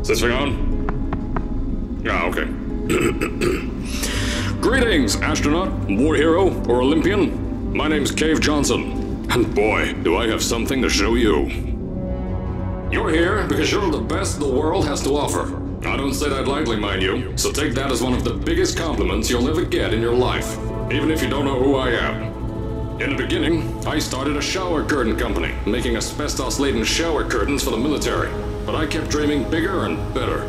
this thing on? Ah, okay. Greetings, astronaut, war hero, or Olympian. My name's Cave Johnson, and boy, do I have something to show you. You're here because you're the best the world has to offer. I don't say that lightly, mind you, so take that as one of the biggest compliments you'll ever get in your life, even if you don't know who I am. In the beginning, I started a shower curtain company, making asbestos-laden shower curtains for the military, but I kept dreaming bigger and better.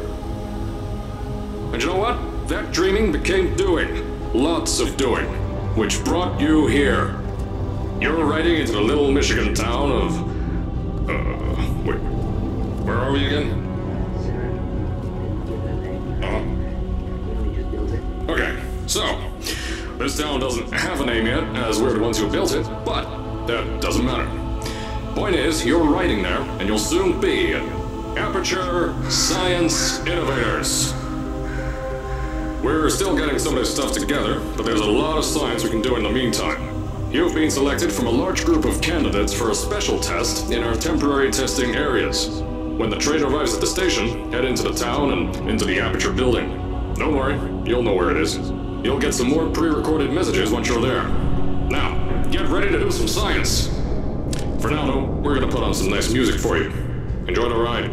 And you know what? That dreaming became doing. Lots of doing. Which brought you here. You're riding into the little Michigan town of... wait. Where are we again? Okay, so... this town doesn't have a name yet, as we're the ones who built it, but that doesn't matter. Point is, you're riding there, and you'll soon be at Aperture Science Innovators. We're still getting some of this stuff together, but there's a lot of science we can do in the meantime. You've been selected from a large group of candidates for a special test in our temporary testing areas. When the train arrives at the station, head into the town and into the Aperture building. Don't worry, you'll know where it is. You'll get some more pre-recorded messages once you're there. Now, get ready to do some science. For now, though, we're gonna put on some nice music for you. Enjoy the ride.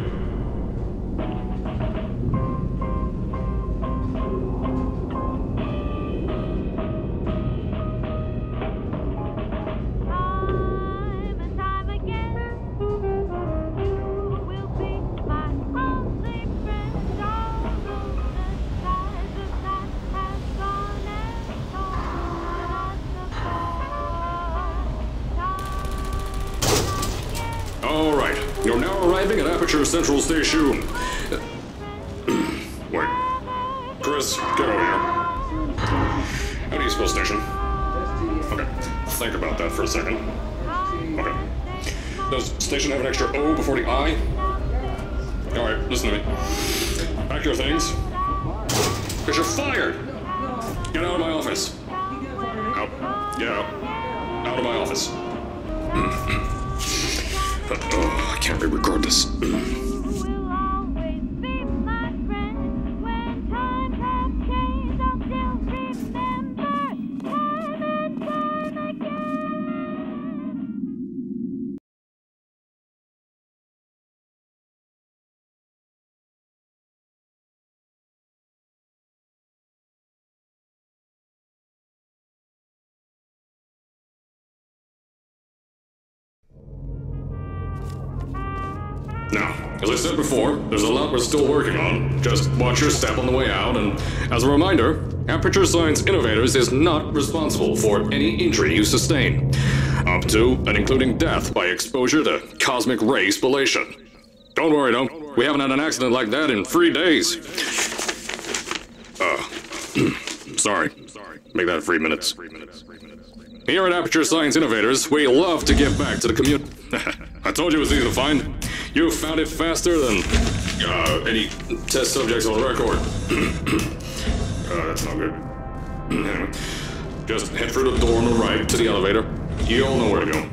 Alright, you're now arriving at Aperture Central Station. Wait. Chris, get over here. How do you spell station? Okay, think about that for a second. Okay. Does station have an extra O before the I? Alright, listen to me. Pack your things. Because you're fired! Get out of my office. Out. Get out. Out of my office. Oh, I can't re-record this. Now, as I said before, there's a lot we're still working on. Just watch your step on the way out, and as a reminder, Aperture Science Innovators is not responsible for any injury you sustain, up to and including death by exposure to cosmic ray spallation. Don't worry though, we haven't had an accident like that in 3 days. Sorry. Make that 3 minutes. Here at Aperture Science Innovators, we love to give back to the community. I told you it was easy to find. You found it faster than any test subjects on record. That's not good. Anyway, just head through the door on the right to the elevator. You all know where to go.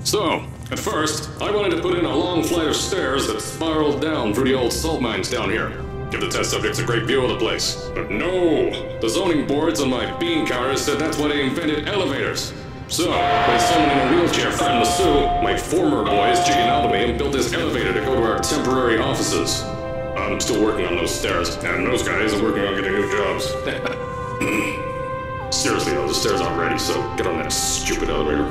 So, at first, I wanted to put in a long flight of stairs that spiraled down through the old salt mines down here. Give the test subjects a great view of the place. But no! The zoning boards on my bean counters said that's why they invented elevators. So, when someone in a wheelchair threatened to sue, my former boys chickened out of me and built this elevator to go to our temporary offices. I'm still working on those stairs, and those guys are working on getting new jobs. Seriously though, the stairs aren't ready, so get on that stupid elevator.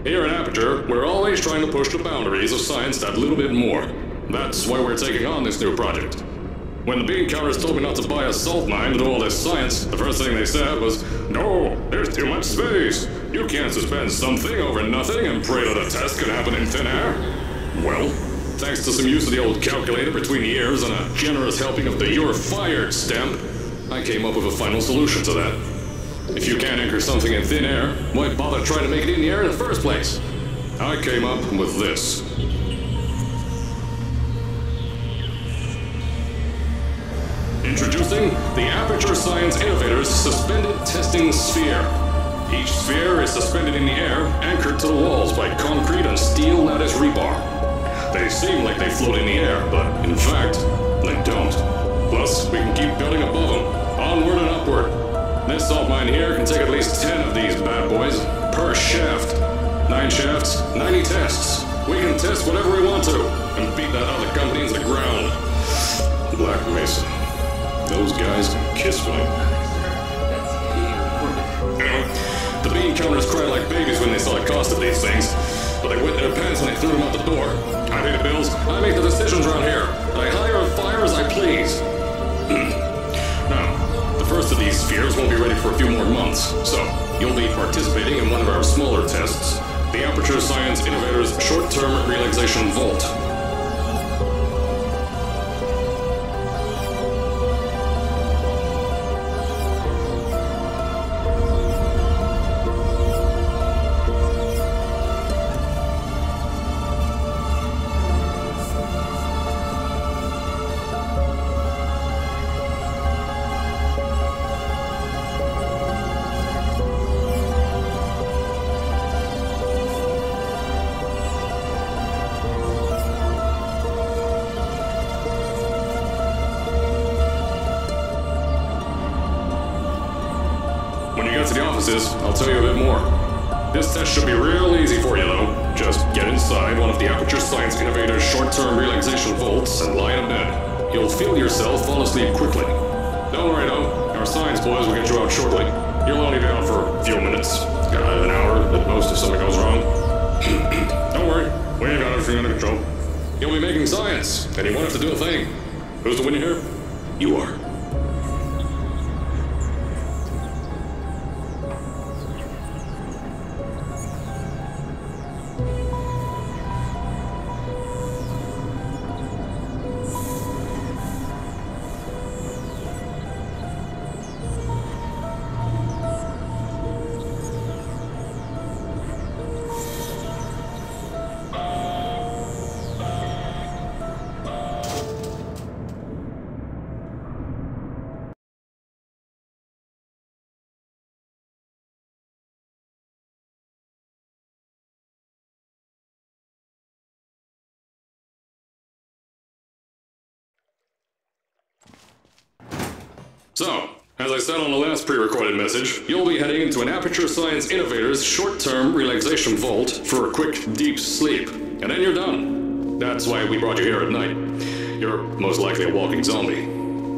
Here at Aperture, we're always trying to push the boundaries of science that little bit more. That's why we're taking on this new project. When the bean counters told me not to buy a salt mine to do all this science, the first thing they said was, "No, there's too much space. You can't suspend something over nothing and pray that a test could happen in thin air." Well, thanks to some use of the old calculator between the ears and a generous helping of the "You're Fired" stamp, I came up with a final solution to that. If you can't anchor something in thin air, why bother trying to make it in the air in the first place? I came up with this. Introducing the Aperture Science Innovators Suspended Testing Sphere. Each sphere is suspended in the air, anchored to the walls by concrete and steel lattice rebar. They seem like they float in the air, but in fact, they don't. Plus, we can keep building above them, onward and upward. This salt mine here can take at least 10 of these bad boys per shaft. 9 shafts, 90 tests. We can test whatever we want to, and beat that other company into the ground. Black Mesa. Those guys can kiss me. The bean counters cried like babies when they saw the cost of these things, but they wet their pants when they threw them out the door. I pay the bills, I make the decisions around here. I hire and fire as I please. Now, the first of these spheres won't be ready for a few more months, so you'll be participating in one of our smaller tests, the Aperture Science Innovators Short-Term Relaxation Vault. To the offices, I'll tell you a bit more. This test should be real easy for you though. Just get inside one of the Aperture Science Innovators short-term relaxation vaults and lie in bed. You'll feel yourself fall asleep quickly. Don't worry though, our science boys will get you out shortly. You'll only be out for a few minutes, an hour at most if something goes wrong. Don't worry, we ain't got everything under control. You'll be making science, and you won't have to do a thing. Who's the winner here? You are. So, as I said on the last pre-recorded message, you'll be heading into an Aperture Science Innovators short-term relaxation vault for a quick, deep sleep. And then you're done. That's why we brought you here at night. You're most likely a walking zombie.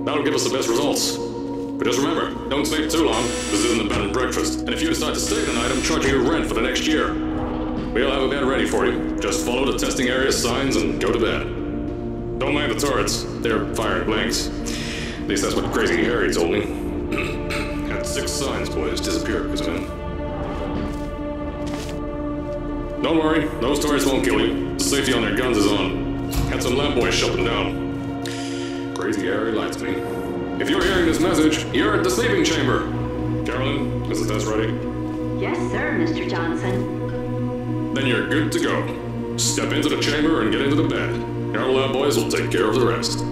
That'll give us the best results. But just remember, don't stay too long. This isn't a bed and breakfast. And if you decide to stay the night, I'm charging you rent for the next year. We'll have a bed ready for you. Just follow the testing area signs and go to bed. Don't mind the turrets. They're firing blanks. At least that's what Crazy Harry told me. Had 6 science boys disappear because of him. Don't worry, those turrets won't kill you. The safety on their guns is on. Had some lab boys shut them down. Crazy Harry lied to me. If you're hearing this message, you're at the sleeping chamber. Carolyn, is the test ready? Yes, sir, Mr. Johnson. Then you're good to go. Step into the chamber and get into the bed. Our lab boys will take care of the rest.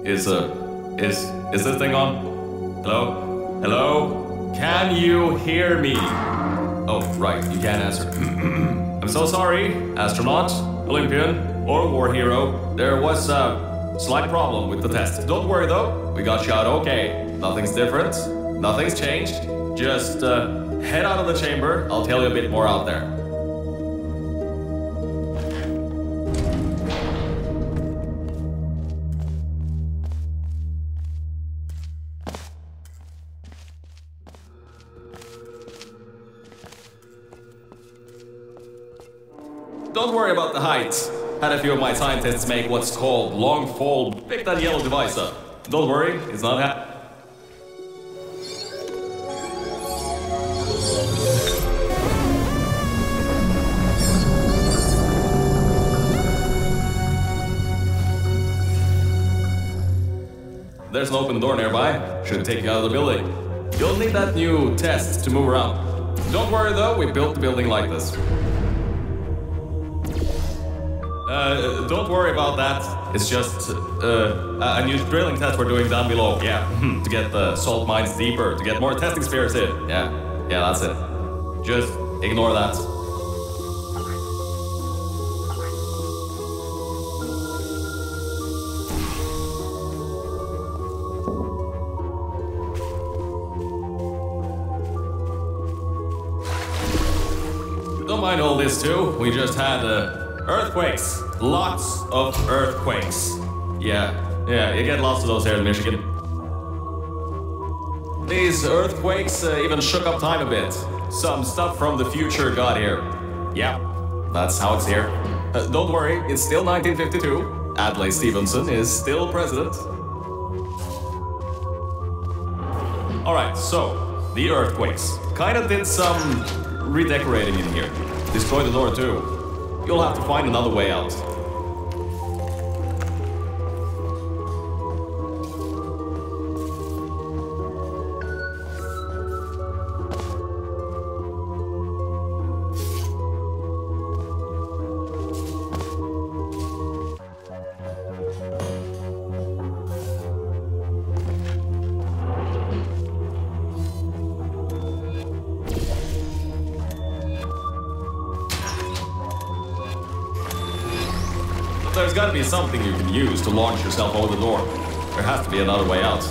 Is this thing on? Hello? Hello? Can you hear me? Oh, right, you can't answer. I'm so sorry, astronaut, Olympian, or war hero. There was a slight problem with the test. Don't worry though, we got you out okay. Nothing's different, nothing's changed. Just head out of the chamber, I'll tell you a bit more out there. Don't worry about the height. Had a few of my scientists make what's called long fold. Pick that yellow device up. Don't worry, it's not happening. There's an open door nearby. Should take you out of the building. You'll need that new test to move around. Don't worry though, we built the building like this. Don't worry about that. It's just a new drilling test we're doing down below. Yeah, to get the salt mines deeper, to get more testing spheres in. Yeah, that's it. Just ignore that. Don't mind all this too. We just had earthquakes. Lots of earthquakes. Yeah, you get lots of those here in Michigan. These earthquakes even shook up time a bit. Some stuff from the future got here. Yeah, that's how it's here. Don't worry, it's still 1952. Adlai Stevenson is still president. Alright, so, the earthquakes. Kinda did some redecorating in here. Destroyed the door too. You'll have to find another way out. There's gotta be something you can use to launch yourself over the door. There has to be another way out.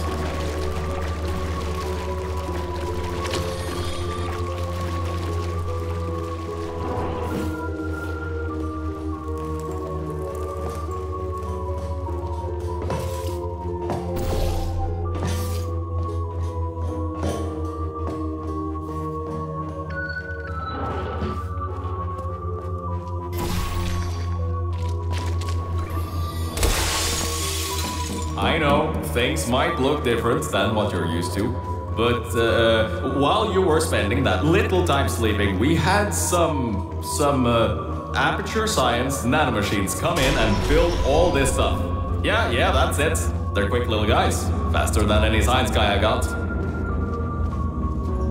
I know, things might look different than what you're used to, but while you were spending that little time sleeping, we had some aperture science nanomachines come in and build all this stuff. Yeah, that's it. They're quick little guys, faster than any science guy I got.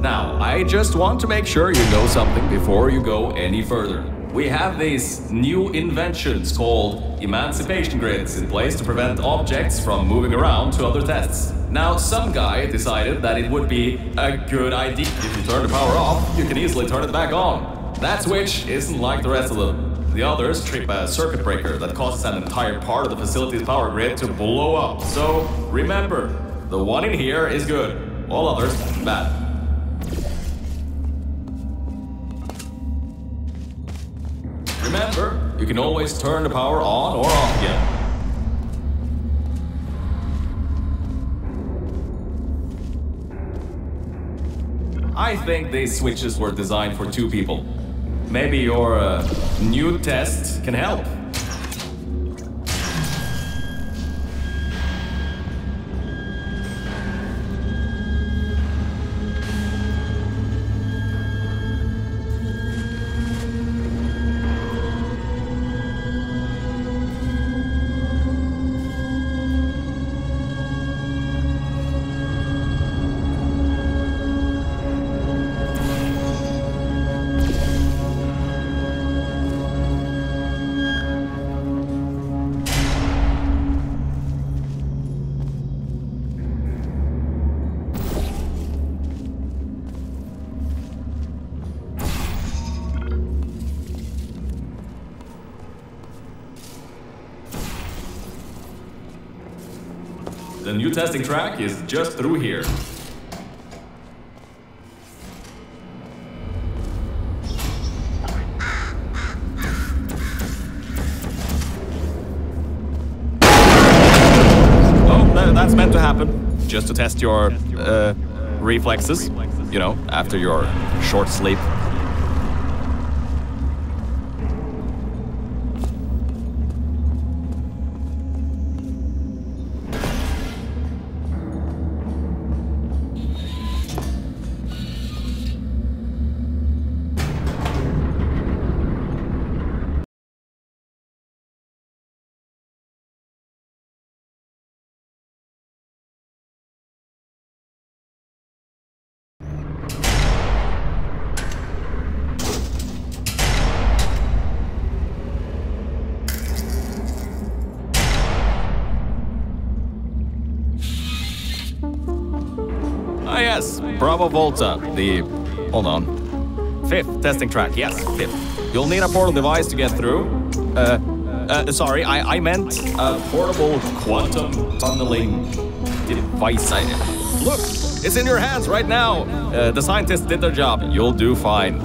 Now, I just want to make sure you know something before you go any further. We have these new inventions called emancipation grids in place to prevent objects from moving around to other tests. Now, some guy decided that it would be a good idea. If you turn the power off, you can easily turn it back on. That switch isn't like the rest of them. The others trip a circuit breaker that causes an entire part of the facility's power grid to blow up. So, remember, the one in here is good, all others bad. Remember, you can always turn the power on or off again. I think these switches were designed for two people. Maybe your new test can help. The new testing track is just through here. Oh, that's meant to happen. Just to test your reflexes, you know, after your short sleep. Ah yes, Bravo Volta, the... hold on. 5th testing track, yes, 5th. You'll need a portal device to get through. Sorry, I meant a portable quantum tunneling device. Look, it's in your hands right now. The scientists did their job. You'll do fine.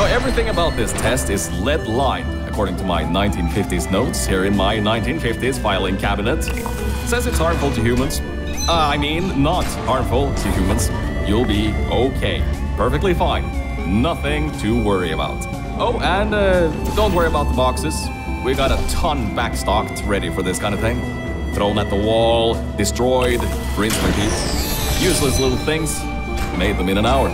Everything about this test is lead-lined, according to my 1950s notes here in my 1950s filing cabinet. Says it's harmful to humans. I mean, not harmful to humans. You'll be okay. Perfectly fine. Nothing to worry about. Oh, and don't worry about the boxes. We got a ton backstocked ready for this kind of thing. Thrown at the wall, destroyed, rinse repeat. Useless little things. Made them in an hour.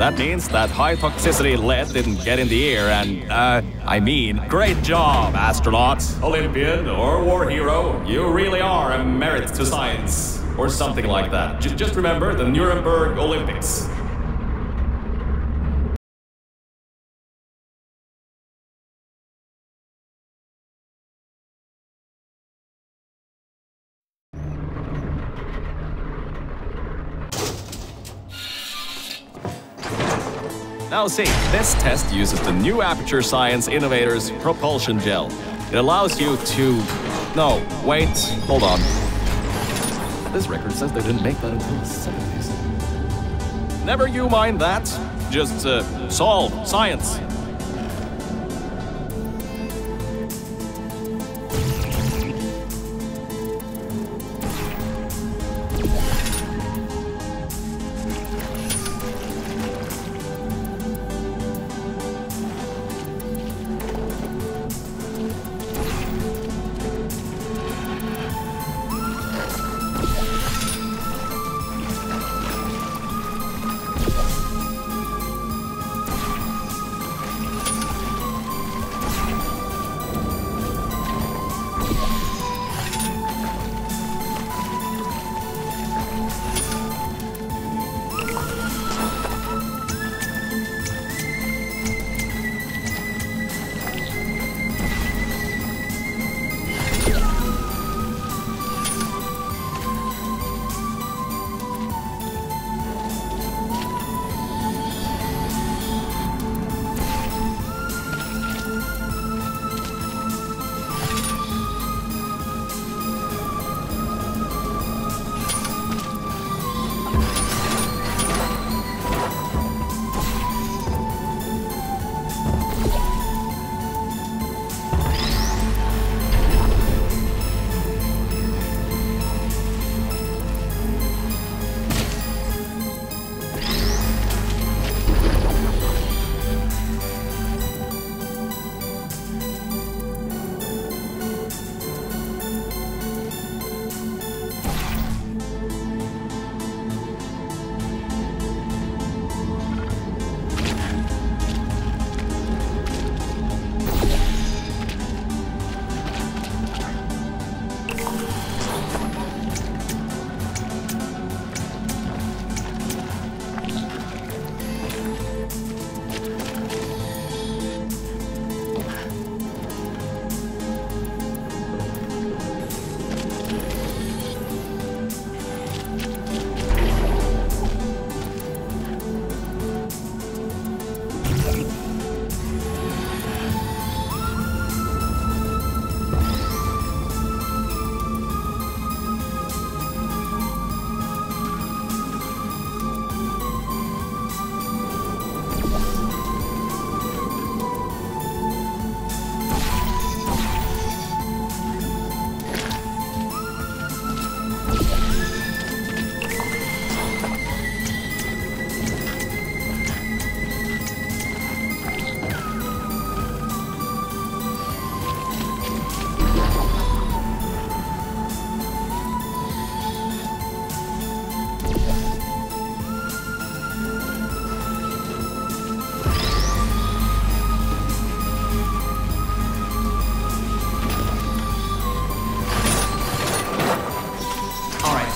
That means that high-toxicity lead didn't get in the air and, I mean, great job, astronauts, Olympian, or war hero. You really are a merit to science, or something like that. Just remember the Nuremberg Olympics. Now see, this test uses the new Aperture Science Innovators propulsion gel. It allows you to... No, wait, hold on. This record says they didn't make that until the 70s. Never you mind that. Just solve science.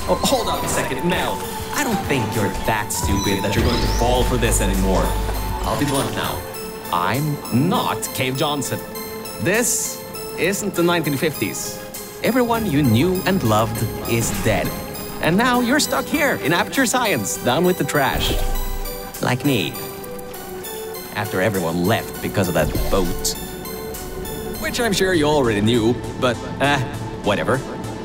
Oh, hold on a second, Mel. I don't think you're that stupid that you're going to fall for this anymore. I'll be blunt now. I'm not Cave Johnson. This isn't the 1950s. Everyone you knew and loved is dead. And now you're stuck here in Aperture Science, down with the trash. Like me. After everyone left because of that boat. Which I'm sure you already knew, but whatever.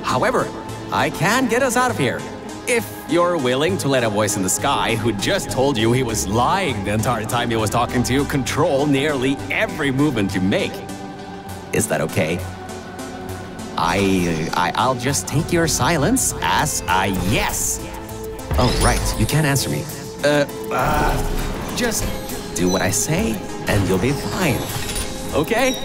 However, I can get us out of here. If you're willing to let a voice in the sky who just told you he was lying the entire time he was talking to you control nearly every movement you make. Is that okay? I'll just take your silence as a yes. Oh, right, you can't answer me. Just do what I say and you'll be fine. Okay?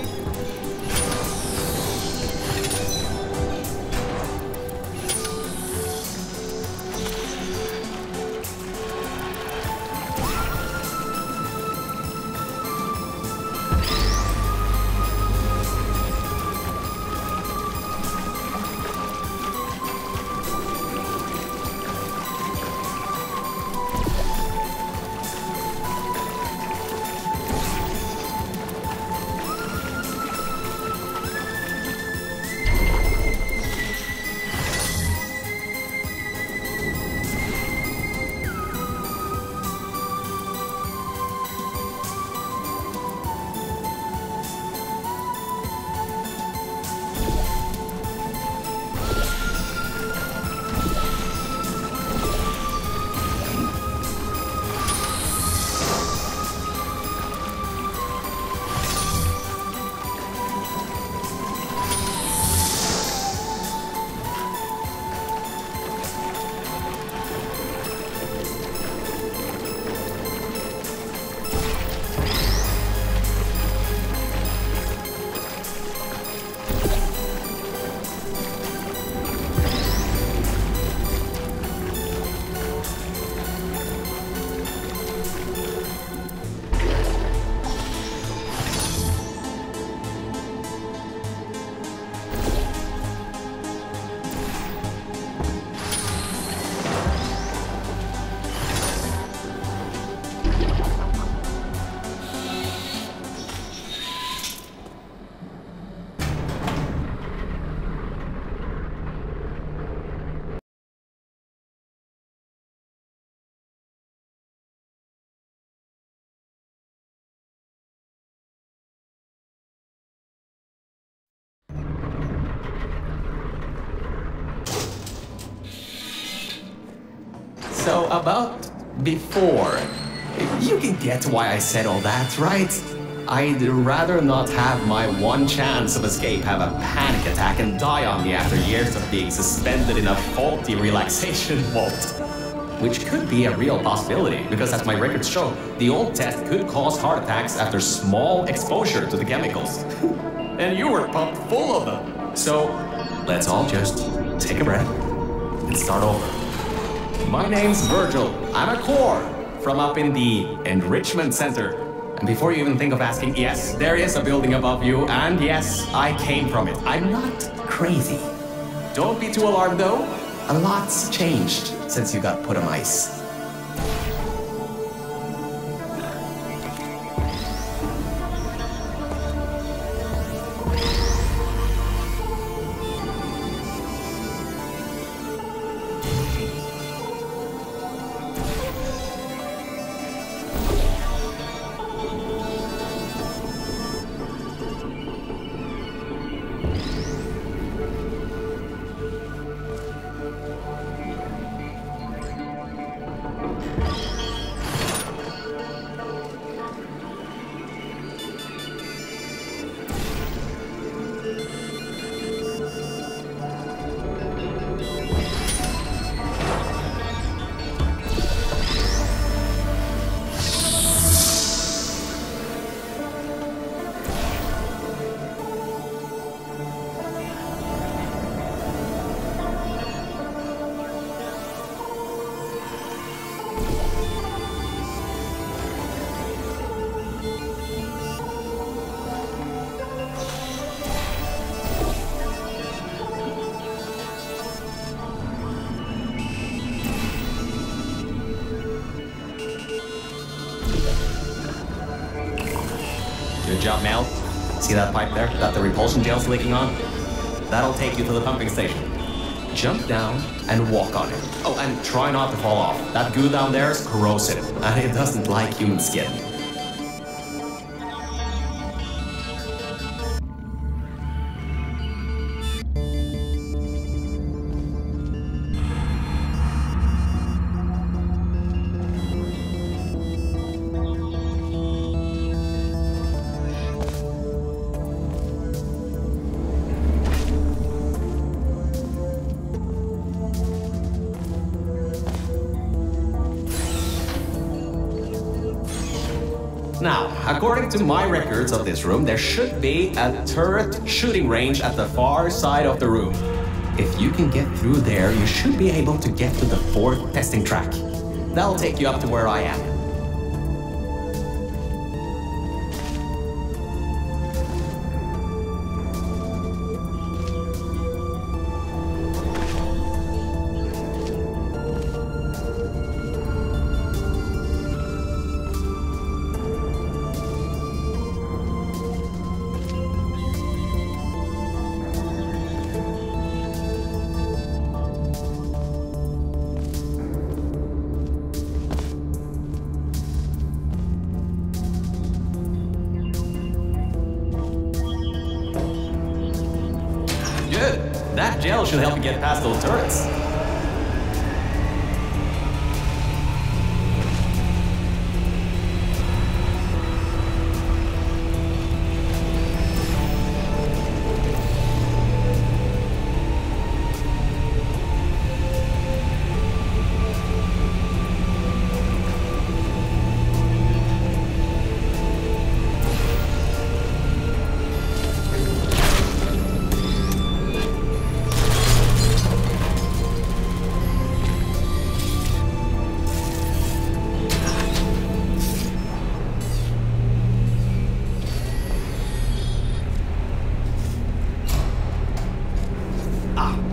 So about before, you can get why I said all that, right? I'd rather not have my one chance of escape have a panic attack and die on me after years of being suspended in a faulty relaxation vault. Which could be a real possibility, because as my records show, the old test could cause heart attacks after small exposure to the chemicals. And you were pumped full of them. So, let's all just take a breath and start over. My name's Virgil. I'm a core from up in the Enrichment Center. And before you even think of asking, yes, there is a building above you, and yes, I came from it. I'm not crazy. Don't be too alarmed though. A lot's changed since you got put on ice. Good job, Mel. See that pipe there that the repulsion gel's leaking on? That'll take you to the pumping station. Jump down and walk on it. Oh, and try not to fall off. That goo down there is corrosive, and it doesn't like human skin. Now, according to my records of this room, there should be a turret shooting range at the far side of the room. If you can get through there, you should be able to get to the 4th testing track. That'll take you up to where I am. Good. That gel should help you get past those turrets.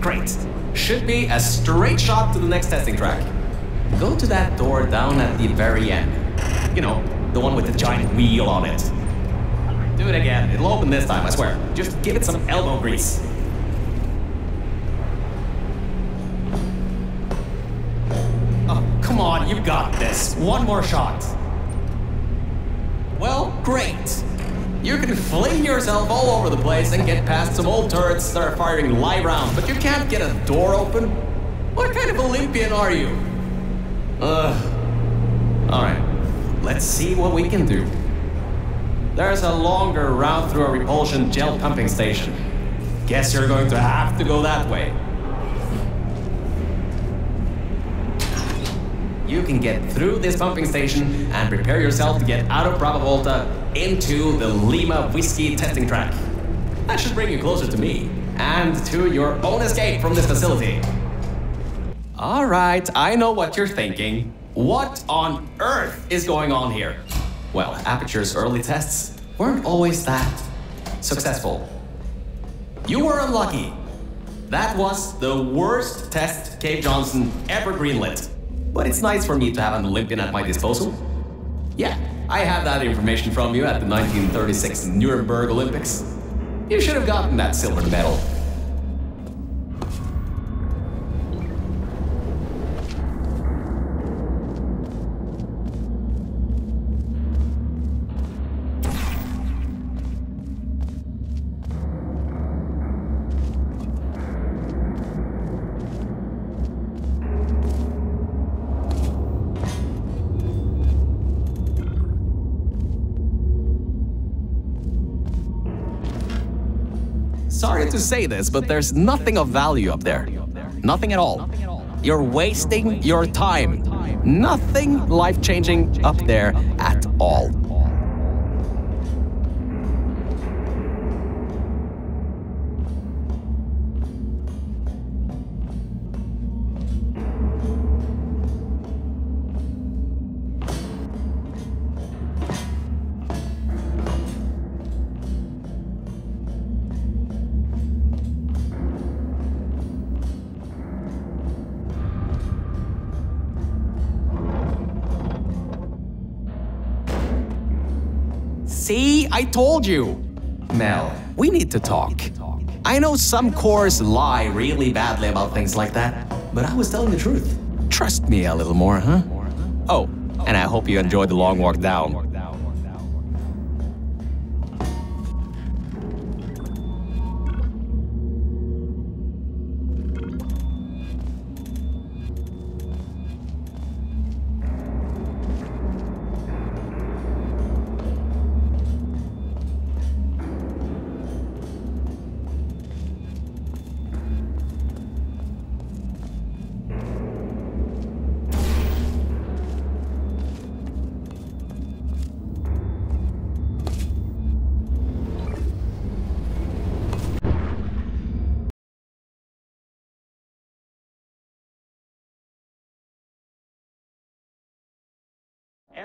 Great. Should be a straight shot to the next testing track. Go to that door down at the very end. You know, the one with the giant wheel on it. Do it again. It'll open this time, I swear. Just give it some elbow grease. Oh, come on, you've got this. One more shot. Well, great. You can fling yourself all over the place and get past some old turrets that are firing live rounds, but you can't get a door open? What kind of Olympian are you? Alright, let's see what we can do. There's a longer route through a repulsion gel pumping station. Guess you're going to have to go that way. You can get through this pumping station and prepare yourself to get out of Bravo Volta into the Lima Whiskey testing track. That should bring you closer to me and to your own escape from this facility. Alright, I know what you're thinking. What on earth is going on here? Well, Aperture's early tests weren't always that successful. You were unlucky. That was the worst test Cave Johnson ever greenlit. But it's nice for me to have an Olympian at my disposal. Yeah, I have that information from you at the 1936 Nuremberg Olympics. You should have gotten that silver medal. Sorry to say this, but there's nothing of value up there. Nothing at all. You're wasting your time. Nothing life-changing up there at all. See, I told you. Mel, we need to talk. I know some cores lie really badly about things like that, but I was telling the truth. Trust me a little more, huh? Oh, and I hope you enjoyed the long walk down.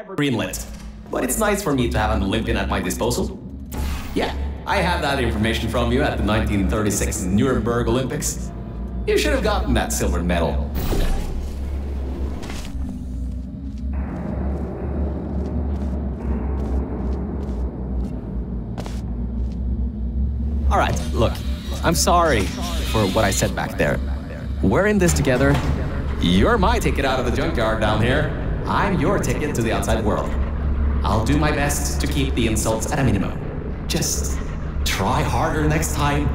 Greenlit. But it's nice for me to have an Olympian at my disposal. Yeah, I have that information from you at the 1936 Nuremberg Olympics. You should have gotten that silver medal. Alright, look, I'm sorry for what I said back there. We're in this together. You're my ticket out of the junkyard down here. I'm your ticket to the outside world. I'll do my best to keep the insults at a minimum. Just try harder next time.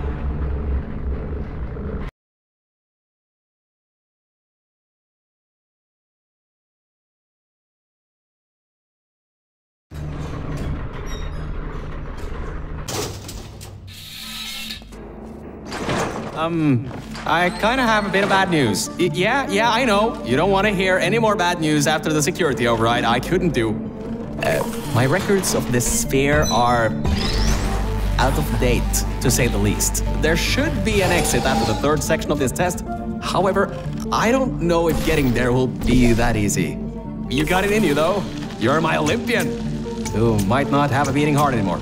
I kinda have a bit of bad news. Yeah, I know. You don't want to hear any more bad news after the security override I couldn't do. My records of this sphere are out of date, to say the least. There should be an exit after the third section of this test. However, I don't know if getting there will be that easy. You got it in you, though. You're my Olympian, who might not have a beating heart anymore.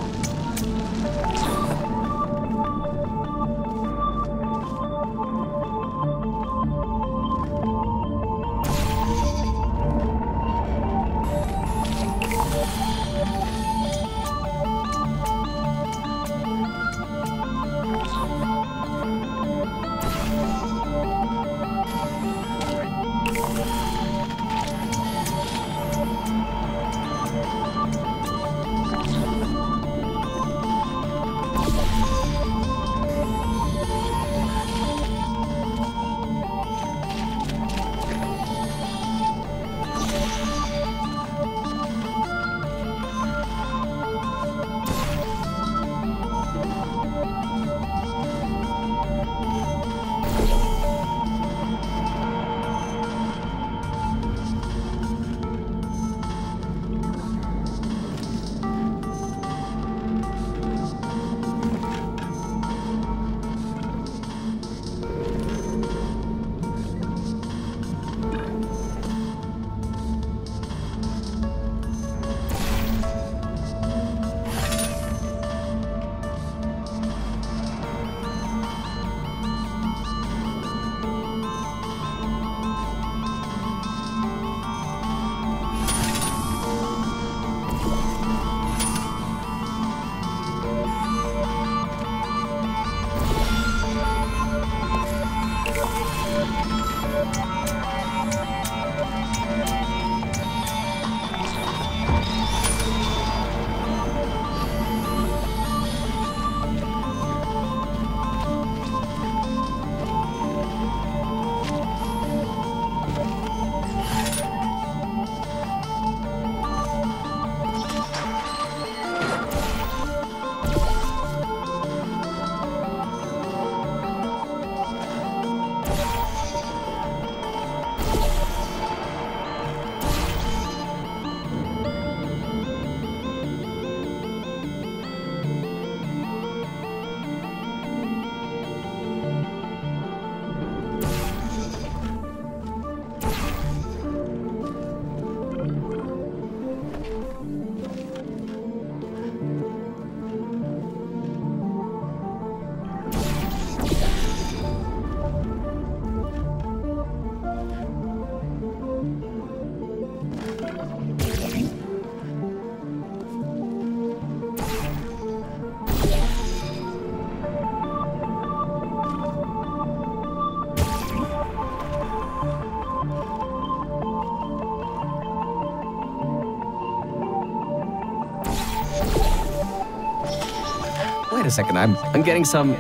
Wait a second, I'm getting some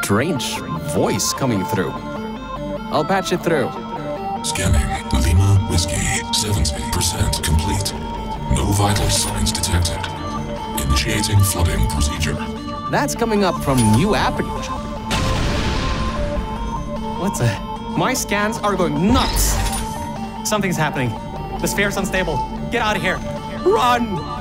strange voice coming through. I'll patch it through. Scanning Lima Whiskey 70% complete. No vital signs detected. Initiating flooding procedure. That's coming up from new aperture. What the? My scans are going nuts. Something's happening. The sphere's unstable. Get out of here. Run!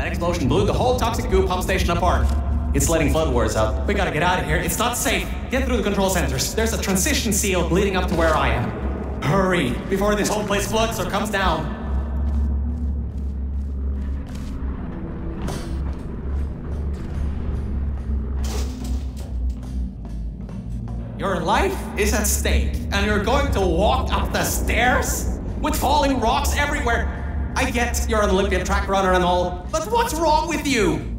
explosion blew the whole toxic goo pump station apart. It's letting flood waters out. We gotta get out of here. It's not safe. Get through the control centers. There's a transition seal leading up to where I am. Hurry, before this whole place floods or comes down. Your life is at stake, and you're going to walk up the stairs? With falling rocks everywhere. I get you're an Olympian track runner and all, but what's wrong with you?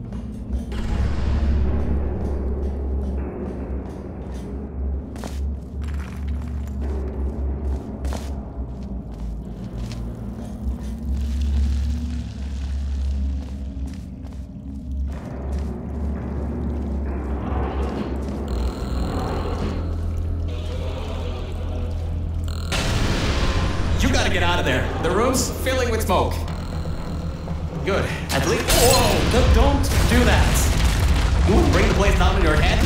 Get out of there. The room's filling with smoke. Good. At least. Whoa! Don't do that. You wouldn't bring the place down on your head?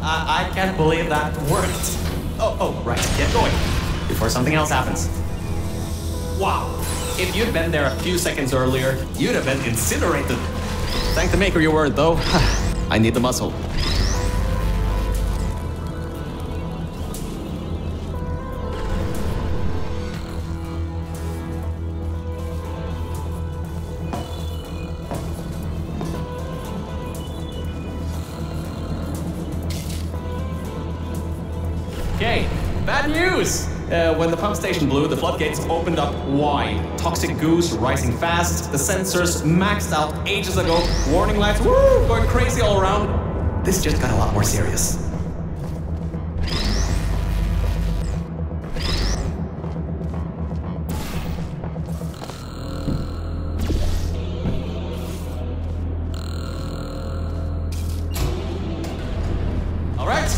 I can't believe that worked. Oh, right. Get going. Before something else happens. Wow. If you'd been there a few seconds earlier, you'd have been incinerated. Thank the maker you weren't, though. I need the muscle. Okay, bad news! When the pump station blew, the floodgates opened up wide. Toxic goose rising fast, the sensors maxed out ages ago, warning lights going crazy all around. This just got a lot more serious.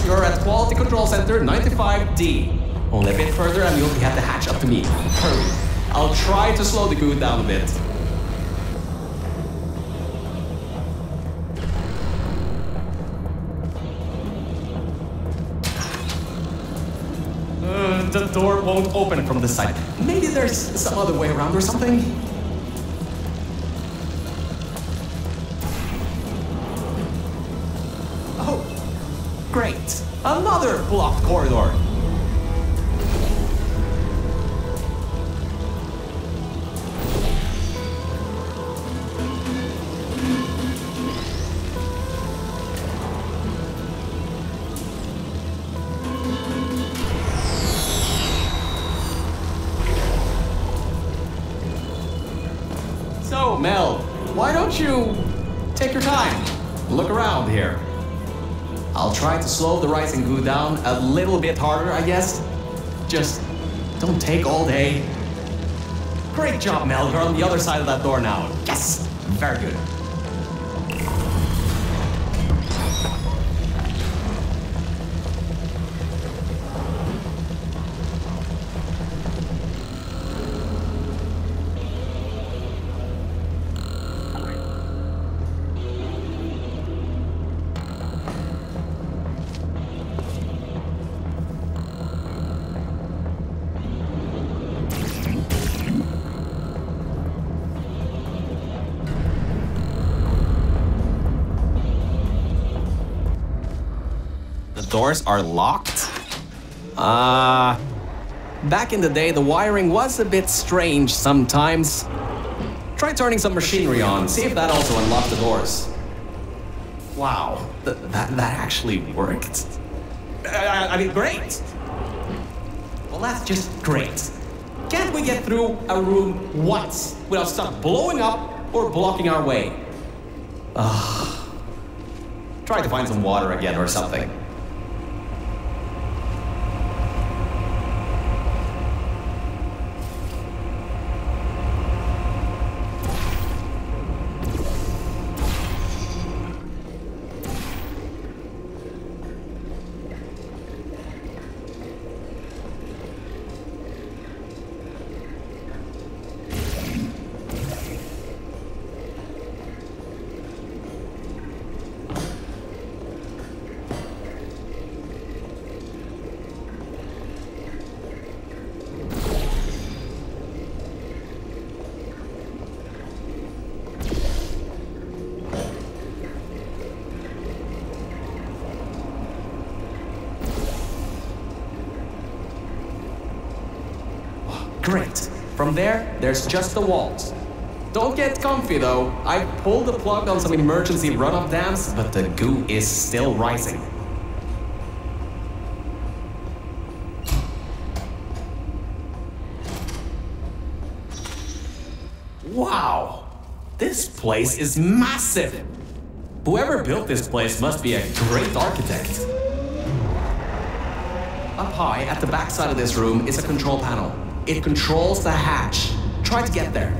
You're at Quality Control Center 95D. Only a bit further and you'll have to hatch up to me. Hurry. I'll try to slow the goo down a bit. The door won't open from this side. Maybe there's some other way around or something? Great! Another blocked corridor! So, Mel, why don't you take your time? Look around here. I'll try to slow the rising goo down a little bit harder, I guess. Just don't take all day. Great job, Mel. You're on the other side of that door now. Yes! Very good. Doors are locked? Back in the day, the wiring was a bit strange sometimes. Try turning some machinery on, see if that also unlocked the doors. Wow, that actually worked. I mean, great! Well, that's just great. Can't we get through a room once without stuff blowing up or blocking our way? Try to find some water again or something. Great. From there, there's just the walls. Don't get comfy though. I pulled the plug on some emergency run-up dams, but the goo is still rising. Wow! This place is massive! Whoever built this place must be a great architect. Up high, at the back side of this room, is a control panel. It controls the hatch. Try to get there.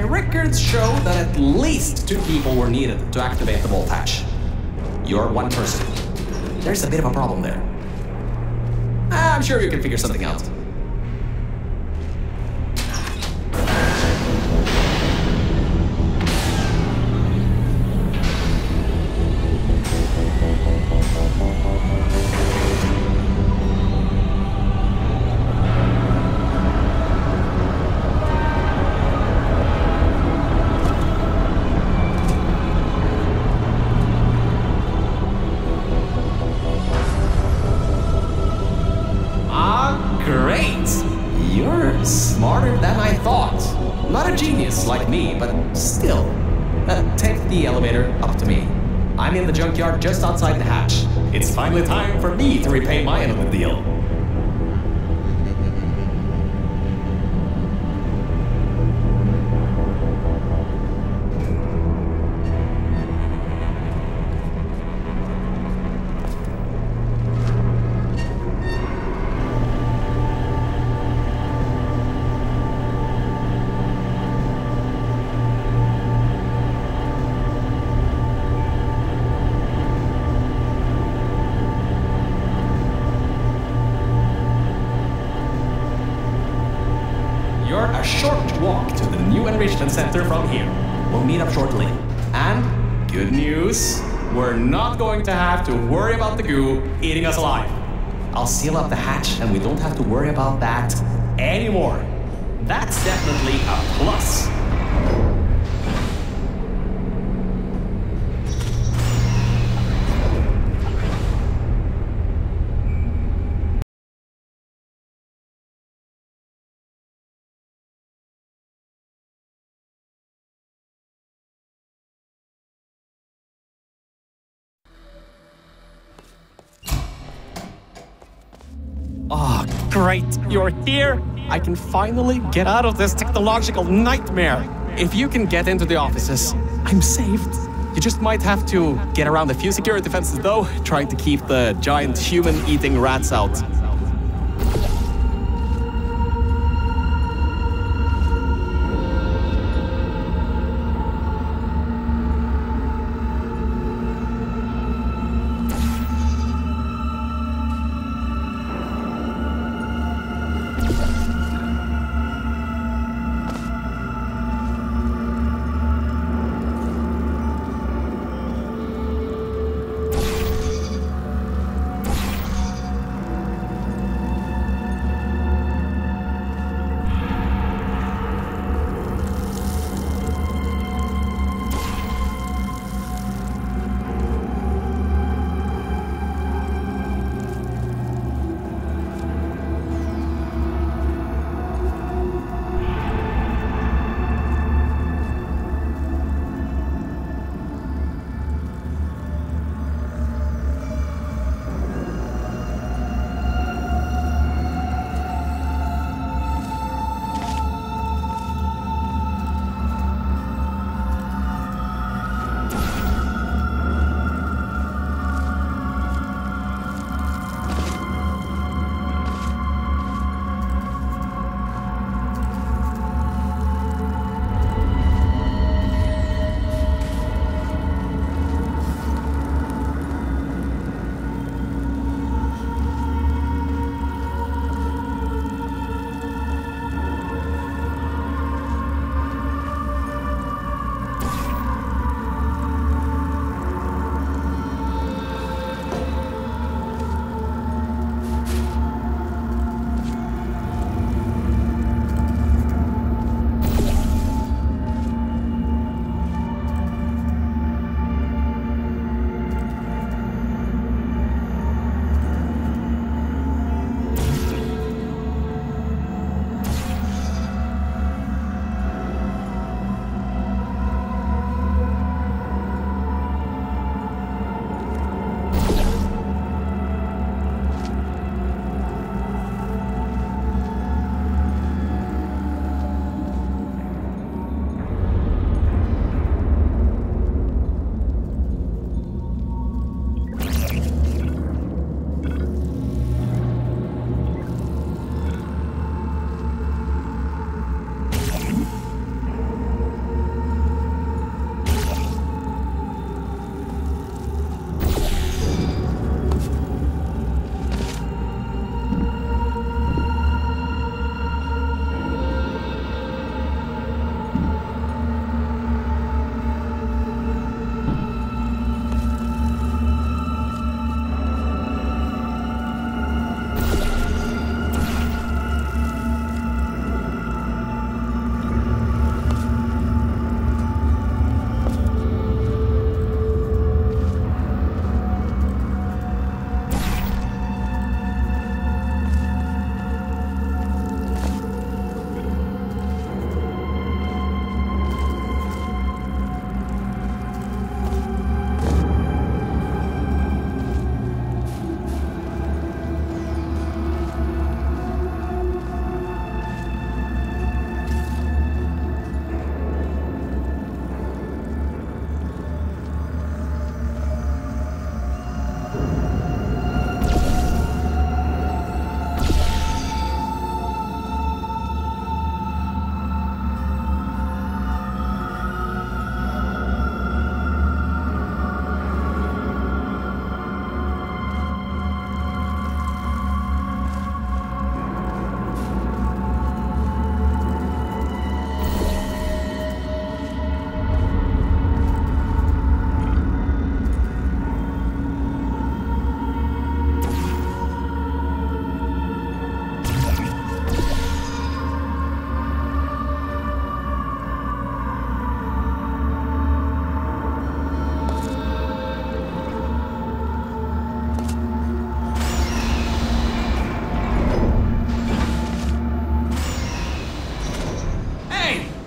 Records show that at least 2 people were needed to activate the vault hatch. You're one person. There's a bit of a problem there. I'm sure you can figure something out. Smarter than I thought. Not a genius like me, but still. Take the elevator up to me. I'm in the junkyard just outside the hatch. It's finally time for me to repay my end of the deal. You're a short walk to the new enrichment center from here. We'll meet up shortly. And good news, we're not going to have to worry about the goo eating us alive. I'll seal up the hatch and we don't have to worry about that anymore. That's definitely a plus. Oh, great, you're here. I can finally get out of this technological nightmare. If you can get into the offices, I'm saved. You just might have to get around a few security fences though, trying to keep the giant human-eating rats out.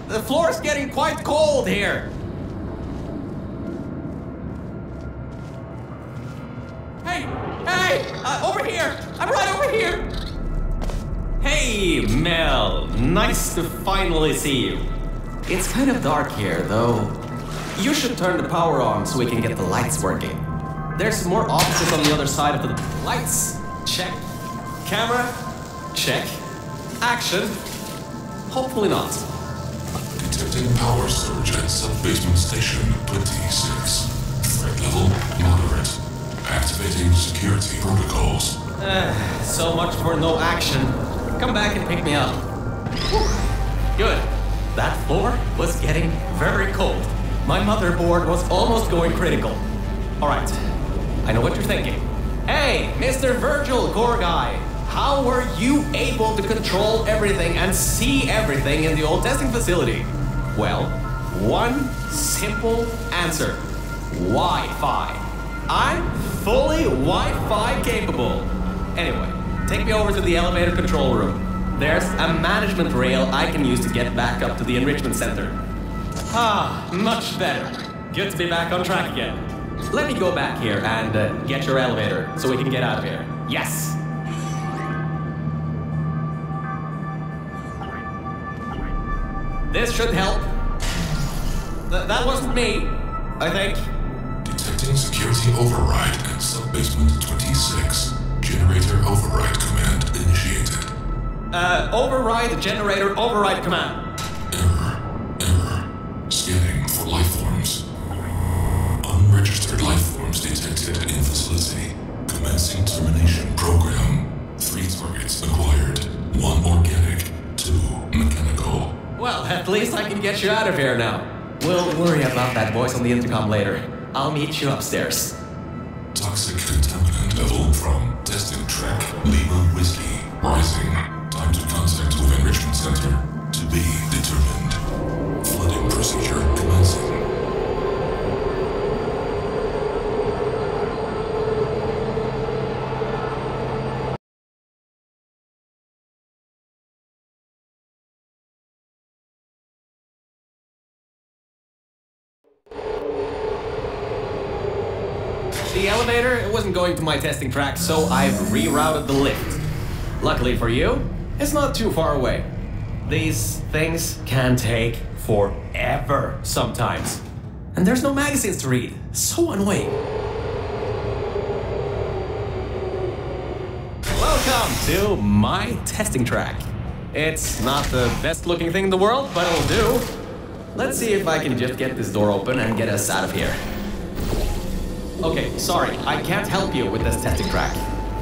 The floor's getting quite cold here. Hey! Hey! Over here! I'm right over here! Hey, Mel. Nice to finally see you. It's kind of dark here, though. You should turn the power on so we can get the lights working. There's more officers on the other side of the lights. Check. Camera. Check. Action. Hopefully not. Detecting power surge at sub-basement station 26. Threat level moderate. Activating security protocols. So much for no action. Come back and pick me up. Whew. Good. That floor was getting very cold. My motherboard was almost going critical. Alright, I know what you're thinking. Hey, Mr. Virgil, core guy. How were you able to control everything and see everything in the old testing facility? Well, one simple answer. Wi-Fi. I'm fully Wi-Fi capable. Anyway, take me over to the elevator control room. There's a management rail I can use to get back up to the enrichment center. Ah, much better. Good to be back on track again. Let me go back here and get your elevator so we can get out of here. Yes! This should help. That wasn't me, I think. Detecting security override at sub-basement 26. Generator override command initiated. Override generator override command. Error. Scanning for life forms. Unregistered life forms detected in facility. Commencing termination program. 3 targets acquired. 1 organic, 2 mechanical. Well, at least I can get you out of here now. We'll worry about that voice on the intercom later. I'll meet you upstairs. Toxic contaminant level from testing track Lima Whiskey rising. Time to contact with enrichment center to be determined. Flooding procedure commencing. The elevator wasn't going to my testing track, so I've rerouted the lift. Luckily for you, it's not too far away. These things can take forever sometimes. And there's no magazines to read. So annoying. Welcome to my testing track. It's not the best looking thing in the world, but it'll do. Let's see if I can just get this door open and get us out of here. Okay, sorry, I can't help you with this testing track.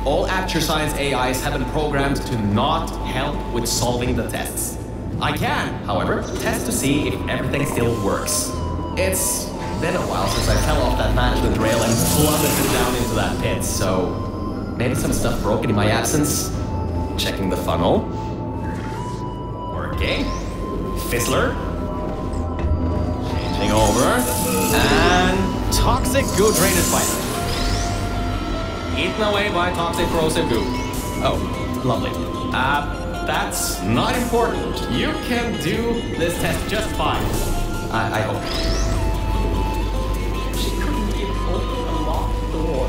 All Aperture Science AIs have been programmed to not help with solving the tests. I can, however, test to see if everything still works. It's been a while since I fell off that management rail and plummeted down into that pit, so maybe some stuff broken in my absence. Checking the funnel. Working. Fizzler. Changing over. And toxic goo drainage pipe. Eaten away by toxic corrosive goo. Oh, lovely. That's not important. You can do this test just fine. I hope. She couldn't even open a locked door.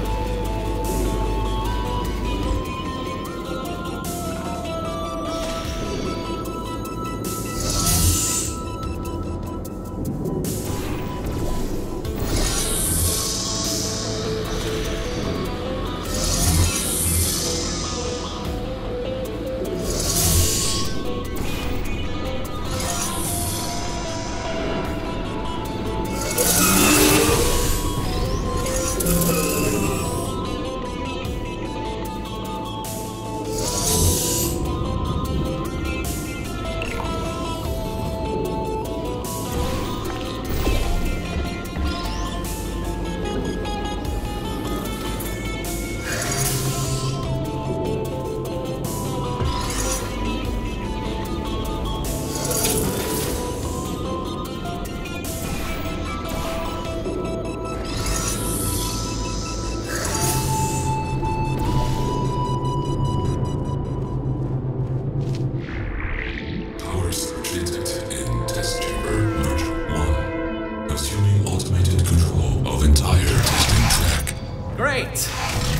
Great.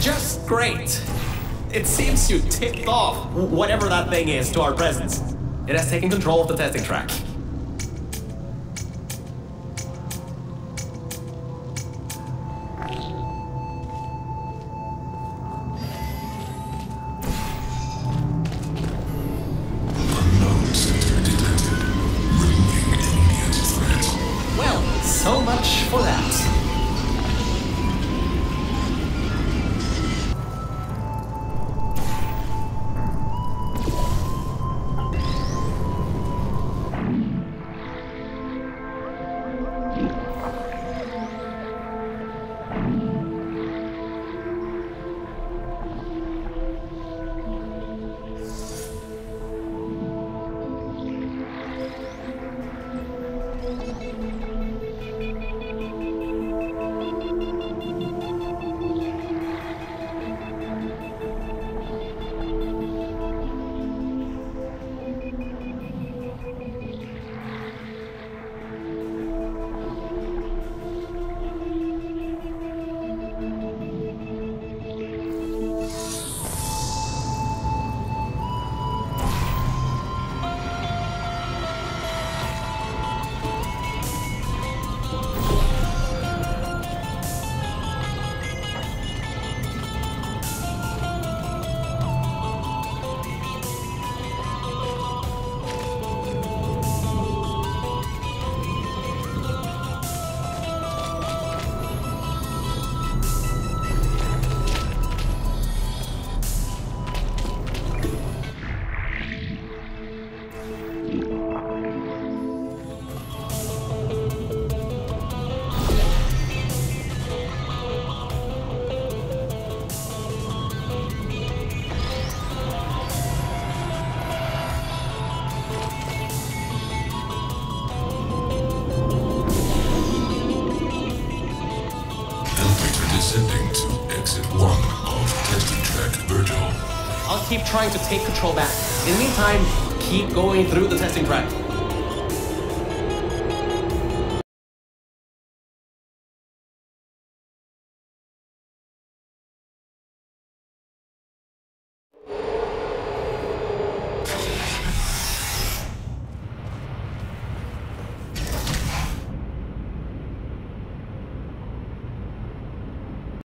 Just great. It seems you tipped off whatever that thing is to our presence. It has taken control of the testing track. Unknown center detected. Removing immediate threat. Well, so much for that. Descending to exit 1 of testing track Virgil. I'll keep trying to take control back. In the meantime, keep going through the testing track.